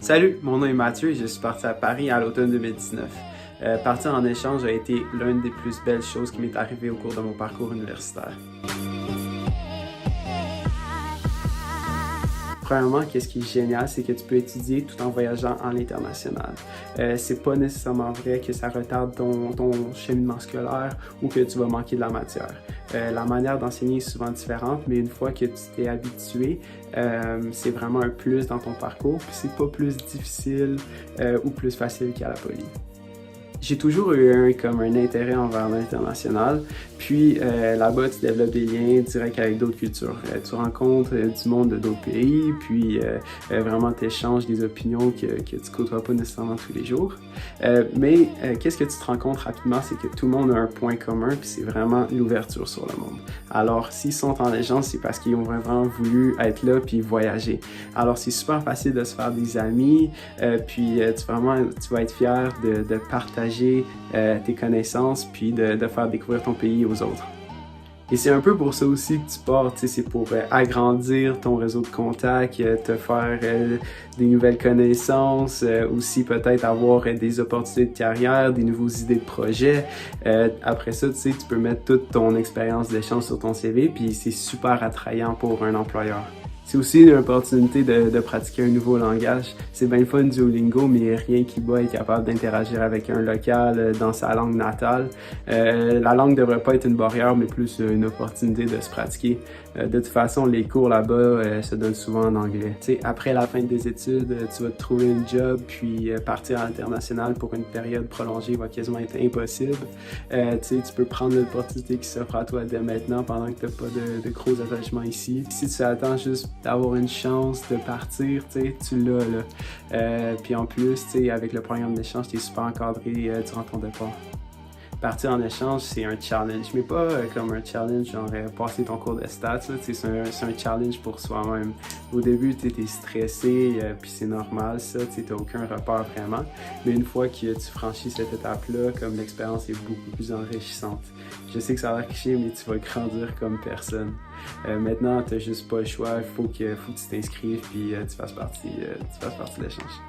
Salut, mon nom est Mathieu et je suis parti à Paris à l'automne 2019. Partir en échange a été l'une des plus belles choses qui m'est arrivée au cours de mon parcours universitaire. Premièrement, qu'est-ce qui est génial, c'est que tu peux étudier tout en voyageant à l'international. C'est pas nécessairement vrai que ça retarde ton cheminement scolaire ou que tu vas manquer de la matière. La manière d'enseigner est souvent différente, mais une fois que tu t'es habitué, c'est vraiment un plus dans ton parcours, puis c'est pas plus difficile ou plus facile qu'à la poly. J'ai toujours eu un intérêt envers l'international, puis là-bas tu développes des liens directs avec d'autres cultures. Tu rencontres du monde de d'autres pays, puis vraiment tu échanges des opinions que tu côtoies pas nécessairement tous les jours. Mais qu'est-ce que tu te rends compte rapidement, c'est que tout le monde a un point commun, puis c'est vraiment l'ouverture sur le monde. Alors s'ils sont en légende, c'est parce qu'ils ont vraiment voulu être là puis voyager. Alors c'est super facile de se faire des amis, puis tu vas être fier de partager tes connaissances puis de faire découvrir ton pays aux autres. Et c'est un peu pour ça aussi que tu pars, c'est pour agrandir ton réseau de contacts, te faire des nouvelles connaissances, aussi peut-être avoir des opportunités de carrière, des nouveaux idées de projet. Après ça, tu peux mettre toute ton expérience d'échange sur ton CV, puis c'est super attrayant pour un employeur. C'est aussi une opportunité de pratiquer un nouveau langage. C'est bien le fun Duolingo, mais rien qui bat être capable d'interagir avec un local dans sa langue natale. La langue ne devrait pas être une barrière, mais plus une opportunité de se pratiquer. De toute façon, les cours là-bas se donnent souvent en anglais. Après la fin des études, tu vas te trouver une job, puis partir à l'international pour une période prolongée va quasiment être impossible. Tu peux prendre l'opportunité qui s'offre à toi dès maintenant pendant que tu n'as pas de gros attachements ici. Si tu attends juste d'avoir une chance de partir, tu l'as là. Puis en plus, avec le programme d'échange, tu es super encadré durant ton départ. Partir en échange, c'est un challenge, mais pas comme un challenge genre passer ton cours de stats, c'est un challenge pour soi-même. Au début, tu es stressé, puis c'est normal ça, tu n'as aucun repère vraiment, mais une fois que tu franchis cette étape-là, comme l'expérience est beaucoup plus enrichissante. Je sais que ça a l'air cliché, mais tu vas grandir comme personne. Maintenant, tu n'as juste pas le choix, il faut que tu t'inscrives puis tu fasses partie de l'échange.